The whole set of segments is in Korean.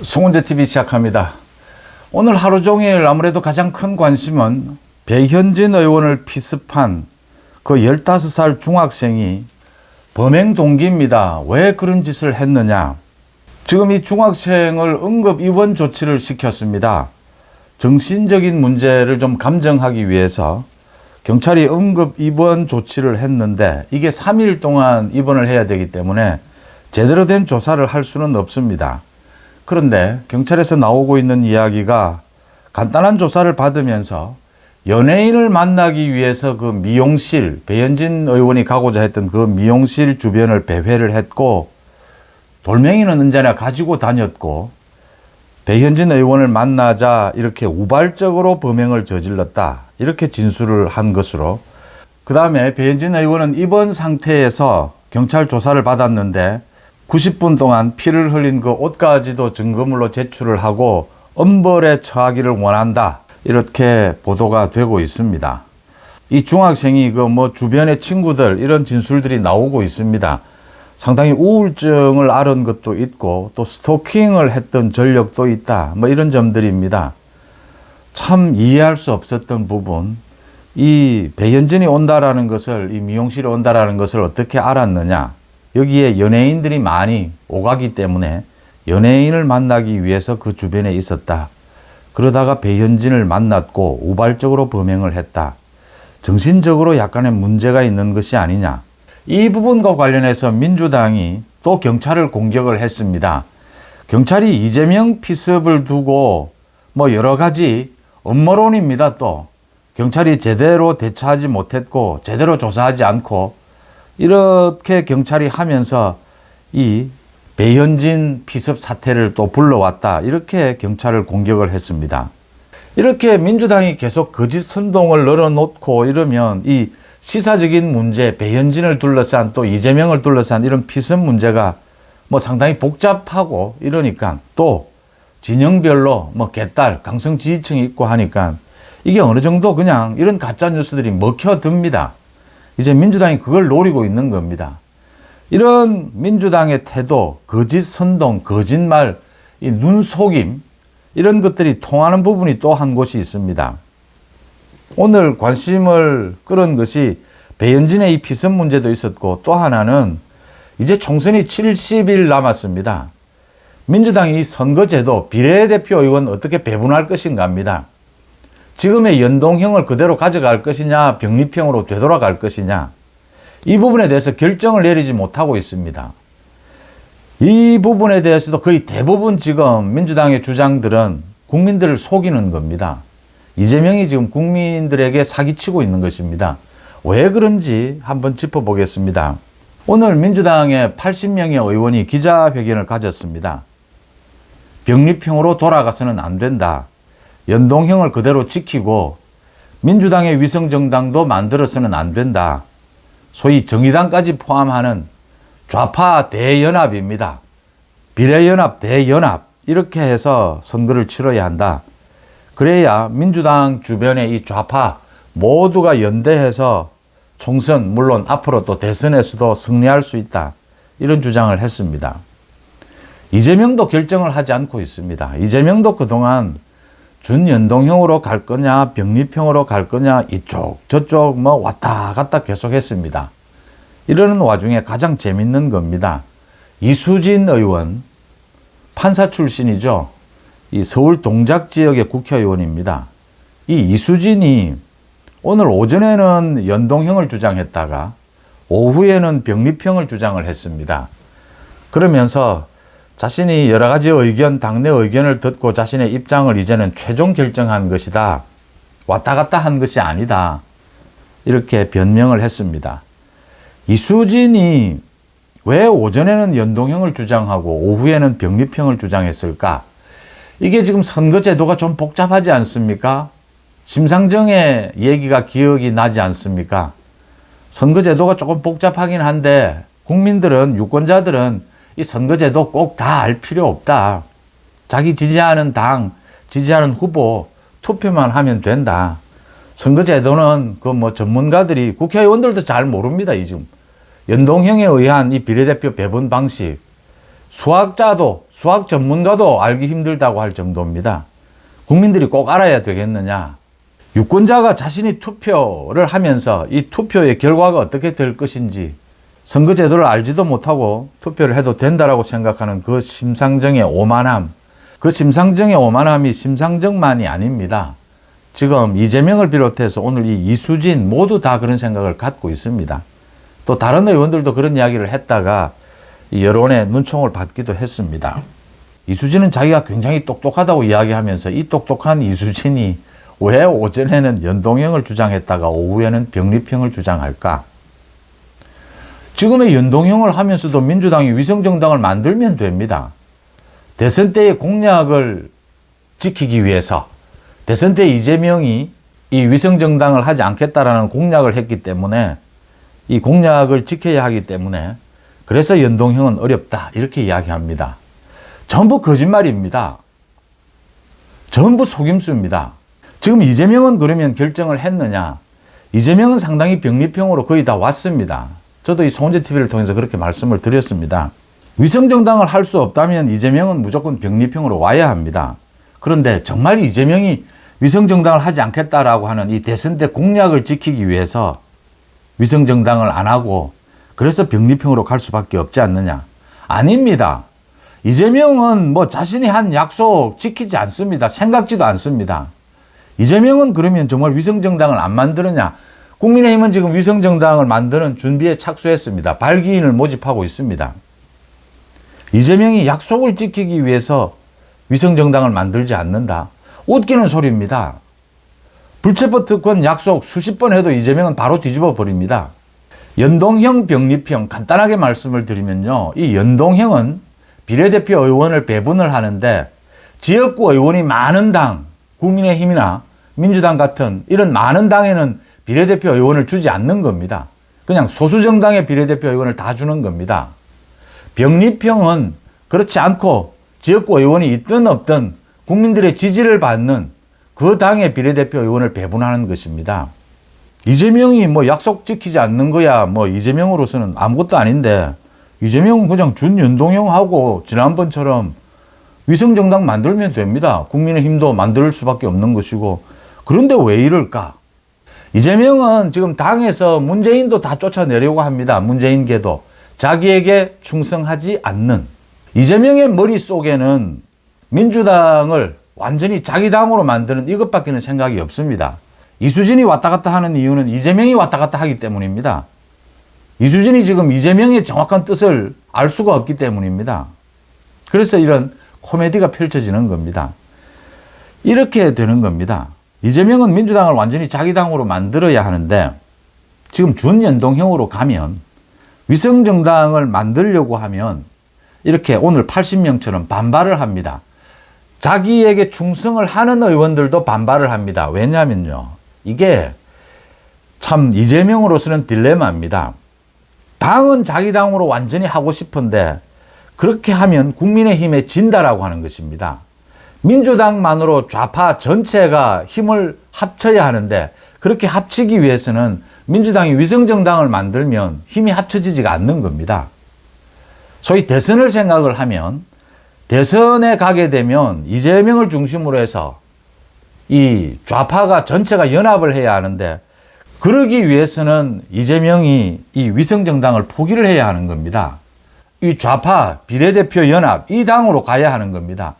송은재 TV 시작합니다. 오늘 하루 종일 아무래도 가장 큰 관심은 배현진 의원을 피습한 그 15살 중학생이 범행 동기입니다. 왜 그런 짓을 했느냐. 지금 이 중학생을 응급 입원 조치를 시켰습니다. 정신적인 문제를 좀 감정하기 위해서 경찰이 응급 입원 조치를 했는데 이게 3일 동안 입원을 해야 되기 때문에 제대로 된 조사를 할 수는 없습니다. 그런데 경찰에서 나오고 있는 이야기가 간단한 조사를 받으면서 연예인을 만나기 위해서 그 미용실, 배현진 의원이 가고자 했던 그 미용실 주변을 배회를 했고 돌멩이는 언제나 가지고 다녔고 배현진 의원을 만나자 이렇게 우발적으로 범행을 저질렀다. 이렇게 진술을 한 것으로 그 다음에 배현진 의원은 입원 상태에서 경찰 조사를 받았는데 90분 동안 피를 흘린 그 옷까지도 증거물로 제출을 하고 엄벌에 처하기를 원한다. 이렇게 보도가 되고 있습니다. 이 중학생이 그 뭐 주변의 친구들 이런 진술들이 나오고 있습니다. 상당히 우울증을 앓은 것도 있고 또 스토킹을 했던 전력도 있다. 뭐 이런 점들입니다. 참 이해할 수 없었던 부분. 이 배현진이 온다라는 것을, 이 미용실에 온다라는 것을 어떻게 알았느냐. 여기에 연예인들이 많이 오가기 때문에 연예인을 만나기 위해서 그 주변에 있었다. 그러다가 배현진을 만났고 우발적으로 범행을 했다. 정신적으로 약간의 문제가 있는 것이 아니냐. 이 부분과 관련해서 민주당이 또 경찰을 공격을 했습니다. 경찰이 이재명 피습을 두고 뭐 여러 가지 음모론입니다. 또 경찰이 제대로 대처하지 못했고 제대로 조사하지 않고 이렇게 경찰이 하면서 이 배현진 피습 사태를 또 불러왔다. 이렇게 경찰을 공격을 했습니다. 이렇게 민주당이 계속 거짓 선동을 늘어놓고 이러면 이 시사적인 문제, 배현진을 둘러싼 또 이재명을 둘러싼 이런 피습 문제가 뭐 상당히 복잡하고 이러니까 또 진영별로 뭐 개딸, 강성 지지층이 있고 하니까 이게 어느 정도 그냥 이런 가짜 뉴스들이 먹혀듭니다. 이제 민주당이 그걸 노리고 있는 겁니다. 이런 민주당의 태도, 거짓 선동, 거짓말, 이 눈속임 이런 것들이 통하는 부분이 또 한 곳이 있습니다. 오늘 관심을 끌은 것이 배현진의 이 피습 문제도 있었고 또 하나는 이제 총선이 70일 남았습니다. 민주당이 이 선거제도 비례대표 의원 어떻게 배분할 것인가 합니다. 지금의 연동형을 그대로 가져갈 것이냐 병립형으로 되돌아갈 것이냐 이 부분에 대해서 결정을 내리지 못하고 있습니다. 이 부분에 대해서도 거의 대부분 지금 민주당의 주장들은 국민들을 속이는 겁니다. 이재명이 지금 국민들에게 사기치고 있는 것입니다. 왜 그런지 한번 짚어보겠습니다. 오늘 민주당의 80명의 의원이 기자회견을 가졌습니다. 병립형으로 돌아가서는 안 된다. 연동형을 그대로 지키고 민주당의 위성정당도 만들어서는 안 된다. 소위 정의당까지 포함하는 좌파 대연합입니다. 비례연합, 대연합 이렇게 해서 선거를 치러야 한다. 그래야 민주당 주변의 이 좌파 모두가 연대해서 총선 물론 앞으로 또 대선에서도 승리할 수 있다. 이런 주장을 했습니다. 이재명도 결정을 하지 않고 있습니다. 이재명도 그동안 준연동형으로 갈 거냐 병립형으로 갈 거냐 이쪽 저쪽 뭐 왔다 갔다 계속 했습니다. 이러는 와중에 가장 재밌는 겁니다. 이수진 의원 판사 출신이죠. 이 서울 동작 지역의 국회의원입니다. 이 이수진이 오늘 오전에는 연동형을 주장했다가 오후에는 병립형을 주장을 했습니다. 그러면서 자신이 여러 가지 의견, 당내 의견을 듣고 자신의 입장을 이제는 최종 결정한 것이다. 왔다 갔다 한 것이 아니다. 이렇게 변명을 했습니다. 이수진이 왜 오전에는 연동형을 주장하고 오후에는 병립형을 주장했을까? 이게 지금 선거제도가 좀 복잡하지 않습니까? 심상정의 얘기가 기억이 나지 않습니까? 선거제도가 조금 복잡하긴 한데 국민들은, 유권자들은 이 선거제도 꼭 다 알 필요 없다. 자기 지지하는 당, 지지하는 후보 투표만 하면 된다. 선거제도는 그 뭐 전문가들이 국회의원들도 잘 모릅니다. 이 지금 연동형에 의한 이 비례대표 배분 방식 수학자도, 수학 전문가도 알기 힘들다고 할 정도입니다. 국민들이 꼭 알아야 되겠느냐. 유권자가 자신이 투표를 하면서 이 투표의 결과가 어떻게 될 것인지 선거제도를 알지도 못하고 투표를 해도 된다라고 생각하는 그 심상정의 오만함, 그 심상정의 오만함이 심상정만이 아닙니다. 지금 이재명을 비롯해서 오늘 이 이수진 모두 다 그런 생각을 갖고 있습니다. 또 다른 의원들도 그런 이야기를 했다가 여론의 눈총을 받기도 했습니다. 이수진은 자기가 굉장히 똑똑하다고 이야기하면서 이 똑똑한 이수진이 왜 오전에는 연동형을 주장했다가 오후에는 병립형을 주장할까? 지금의 연동형을 하면서도 민주당이 위성정당을 만들면 됩니다. 대선 때의 공약을 지키기 위해서 대선 때 이재명이 이 위성정당을 하지 않겠다라는 공약을 했기 때문에 이 공약을 지켜야 하기 때문에 그래서 연동형은 어렵다 이렇게 이야기합니다. 전부 거짓말입니다. 전부 속임수입니다. 지금 이재명은 그러면 결정을 했느냐? 이재명은 상당히 병립형으로 거의 다 왔습니다. 저도 이 송재 TV를 통해서 그렇게 말씀을 드렸습니다. 위성정당을 할 수 없다면 이재명은 무조건 병립형으로 와야 합니다. 그런데 정말 이재명이 위성정당을 하지 않겠다라고 하는 이 대선 때 공약을 지키기 위해서 위성정당을 안 하고 그래서 병립형으로 갈 수밖에 없지 않느냐? 아닙니다. 이재명은 뭐 자신이 한 약속 지키지 않습니다. 생각지도 않습니다. 이재명은 그러면 정말 위성정당을 안 만드느냐? 국민의힘은 지금 위성정당을 만드는 준비에 착수했습니다. 발기인을 모집하고 있습니다. 이재명이 약속을 지키기 위해서 위성정당을 만들지 않는다. 웃기는 소리입니다. 불체포 특권 약속 수십 번 해도 이재명은 바로 뒤집어 버립니다. 연동형, 병립형 간단하게 말씀을 드리면요. 이 연동형은 비례대표 의원을 배분을 하는데 지역구 의원이 많은 당, 국민의힘이나 민주당 같은 이런 많은 당에는 비례대표 의원을 주지 않는 겁니다. 그냥 소수 정당의 비례대표 의원을 다 주는 겁니다. 병립형은 그렇지 않고 지역구 의원이 있든 없든 국민들의 지지를 받는 그 당의 비례대표 의원을 배분하는 것입니다. 이재명이 뭐 약속 지키지 않는 거야 뭐 이재명으로서는 아무것도 아닌데 이재명은 그냥 준연동형하고 지난번처럼 위성정당 만들면 됩니다. 국민의힘도 만들 수밖에 없는 것이고 그런데 왜 이럴까? 이재명은 지금 당에서 문재인도 다 쫓아내려고 합니다. 문재인계도 자기에게 충성하지 않는 이재명의 머릿속에는 민주당을 완전히 자기 당으로 만드는 이것밖에는 생각이 없습니다. 이수진이 왔다 갔다 하는 이유는 이재명이 왔다 갔다 하기 때문입니다. 이수진이 지금 이재명의 정확한 뜻을 알 수가 없기 때문입니다. 그래서 이런 코미디가 펼쳐지는 겁니다. 이렇게 되는 겁니다. 이재명은 민주당을 완전히 자기 당으로 만들어야 하는데 지금 준연동형으로 가면 위성정당을 만들려고 하면 이렇게 오늘 80명처럼 반발을 합니다. 자기에게 충성을 하는 의원들도 반발을 합니다. 왜냐면요. 이게 참 이재명으로서는 딜레마입니다. 당은 자기 당으로 완전히 하고 싶은데 그렇게 하면 국민의힘에 진다라고 하는 것입니다. 민주당만으로 좌파 전체가 힘을 합쳐야 하는데 그렇게 합치기 위해서는 민주당이 위성정당을 만들면 힘이 합쳐지지가 않는 겁니다. 소위 대선을 생각을 하면 대선에 가게 되면 이재명을 중심으로 해서 이 좌파가 전체가 연합을 해야 하는데 그러기 위해서는 이재명이 이 위성정당을 포기를 해야 하는 겁니다. 이 좌파 비례대표 연합 이 당으로 가야 하는 겁니다.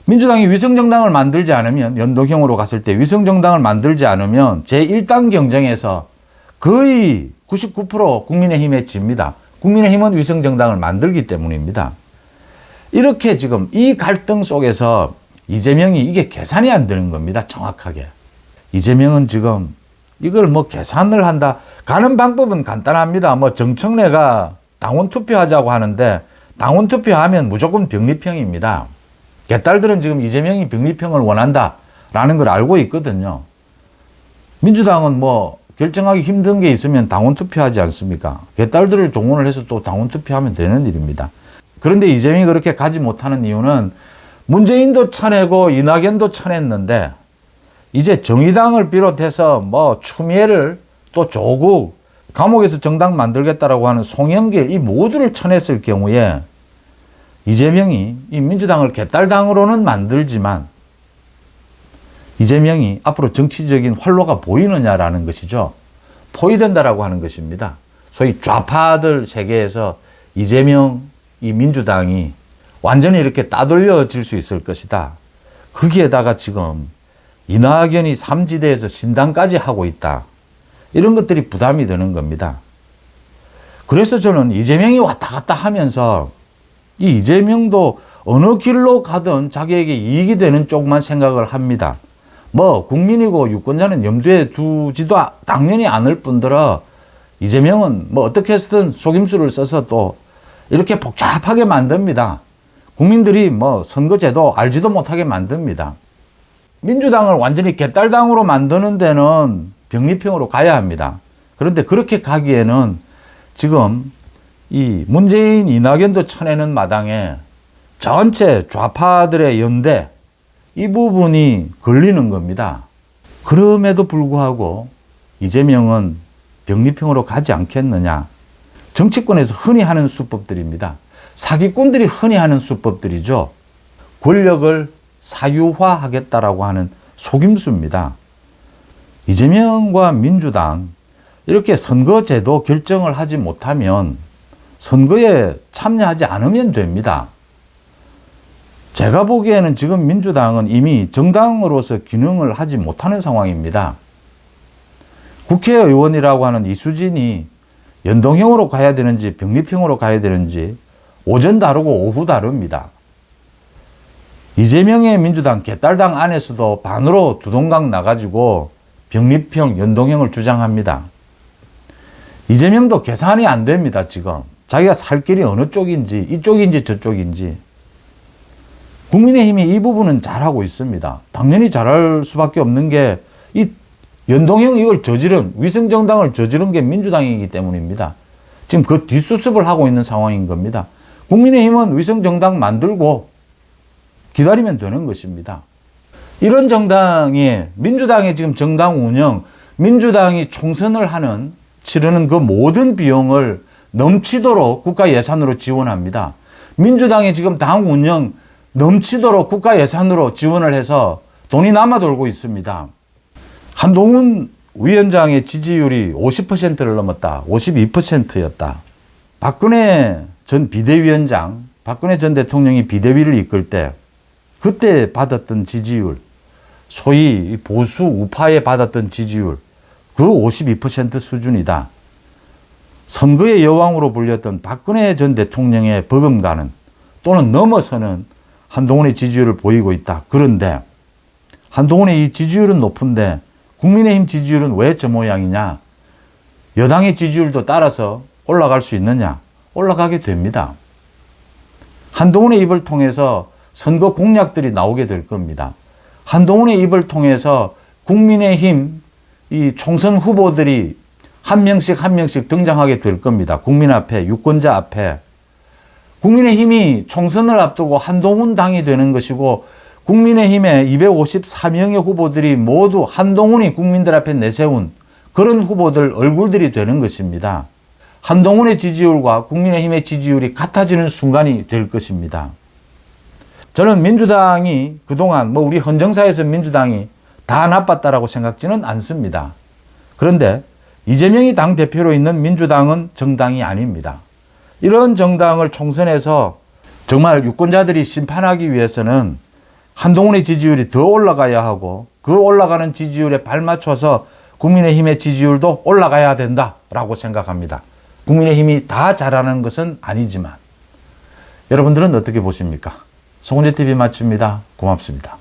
민주당이 위성정당을 만들지 않으면 연동형으로 갔을 때 위성정당을 만들지 않으면 제1당 경쟁에서 거의 99% 국민의힘에 집니다. 국민의힘은 위성정당을 만들기 때문입니다. 이렇게 지금 이 갈등 속에서 이재명이 이게 계산이 안 되는 겁니다. 정확하게. 이재명은 지금 이걸 뭐 계산을 한다. 가는 방법은 간단합니다. 뭐 정청래가 당원 투표하자고 하는데 당원 투표하면 무조건 병립형입니다. 개딸들은 지금 이재명이 병립형을 원한다라는 걸 알고 있거든요. 민주당은 뭐 결정하기 힘든 게 있으면 당원 투표하지 않습니까? 개딸들을 동원을 해서 또 당원 투표하면 되는 일입니다. 그런데 이재명이 그렇게 가지 못하는 이유는 문재인도 쳐내고 이낙연도 쳐냈는데 이제 정의당을 비롯해서 뭐 추미애를 또 조국 감옥에서 정당 만들겠다라고 하는 송영길 이 모두를 쳐냈을 경우에 이재명이 이 민주당을 개딸당으로는 만들지만 이재명이 앞으로 정치적인 활로가 보이느냐라는 것이죠. 포위된다라고 하는 것입니다. 소위 좌파들 세계에서 이재명, 이 민주당이 완전히 이렇게 따돌려질 수 있을 것이다. 거기에다가 지금 이낙연이 삼지대에서 신당까지 하고 있다. 이런 것들이 부담이 되는 겁니다. 그래서 저는 이재명이 왔다 갔다 하면서 이 이재명도 어느 길로 가든 자기에게 이익이 되는 쪽만 생각을 합니다. 뭐 국민이고 유권자는 염두에 두지도 당연히 않을 뿐더러 이재명은 뭐 어떻게 해서든 속임수를 써서 또 이렇게 복잡하게 만듭니다. 국민들이 뭐 선거제도 알지도 못하게 만듭니다. 민주당을 완전히 개딸당으로 만드는 데는 병리평으로 가야 합니다. 그런데 그렇게 가기에는 지금 이 문재인, 이낙연도 쳐내는 마당에 전체 좌파들의 연대, 이 부분이 걸리는 겁니다. 그럼에도 불구하고 이재명은 병리평으로 가지 않겠느냐. 정치권에서 흔히 하는 수법들입니다. 사기꾼들이 흔히 하는 수법들이죠. 권력을 사유화하겠다라고 하는 속임수입니다. 이재명과 민주당 이렇게 선거제도 결정을 하지 못하면 선거에 참여하지 않으면 됩니다. 제가 보기에는 지금 민주당은 이미 정당으로서 기능을 하지 못하는 상황입니다. 국회의원이라고 하는 이수진이 연동형으로 가야 되는지 병리평으로 가야 되는지 오전 다르고 오후 다릅니다. 이재명의 민주당 개딸당 안에서도 반으로 두동강 나가지고 병리평, 연동형을 주장합니다. 이재명도 계산이 안 됩니다, 지금. 자기가 살 길이 어느 쪽인지, 이쪽인지 저쪽인지. 국민의힘이 이 부분은 잘하고 있습니다. 당연히 잘할 수밖에 없는 게 이 연동형 이걸 저지른, 위성정당을 저지른 게 민주당이기 때문입니다. 지금 그 뒷수습을 하고 있는 상황인 겁니다. 국민의힘은 위성정당 만들고 기다리면 되는 것입니다. 이런 정당이 민주당의 지금 정당 운영, 민주당이 총선을 치르는 그 모든 비용을 넘치도록 국가 예산으로 지원합니다. 민주당이 지금 당 운영 넘치도록 국가 예산으로 지원을 해서 돈이 남아 돌고 있습니다. 한동훈 위원장의 지지율이 50%를 넘었다. 52%였다. 박근혜 전 비대위원장, 박근혜 전 대통령이 비대위를 이끌 때 그때 받았던 지지율, 소위 보수 우파에 받았던 지지율, 그 52% 수준이다. 선거의 여왕으로 불렸던 박근혜 전 대통령의 버금가는 또는 넘어서는 한동훈의 지지율을 보이고 있다. 그런데 한동훈의 이 지지율은 높은데 국민의힘 지지율은 왜 저 모양이냐? 여당의 지지율도 따라서 올라갈 수 있느냐? 올라가게 됩니다. 한동훈의 입을 통해서 선거 공약들이 나오게 될 겁니다. 한동훈의 입을 통해서 국민의힘 이 총선 후보들이 한 명씩 등장하게 될 겁니다. 국민 앞에, 유권자 앞에. 국민의힘이 총선을 앞두고 한동훈 당이 되는 것이고 국민의힘의 254명의 후보들이 모두 한동훈이 국민들 앞에 내세운 그런 후보들 얼굴들이 되는 것입니다. 한동훈의 지지율과 국민의힘의 지지율이 같아지는 순간이 될 것입니다. 저는 민주당이 그동안 우리 헌정사에서 민주당이 다 나빴다라고 생각지는 않습니다. 그런데 이재명이 당대표로 있는 민주당은 정당이 아닙니다. 이런 정당을 총선에서 정말 유권자들이 심판하기 위해서는 한동훈의 지지율이 더 올라가야 하고 그 올라가는 지지율에 발맞춰서 국민의힘의 지지율도 올라가야 된다라고 생각합니다. 국민의힘이 다 잘하는 것은 아니지만 여러분들은 어떻게 보십니까? 송은재TV 마칩니다. 고맙습니다.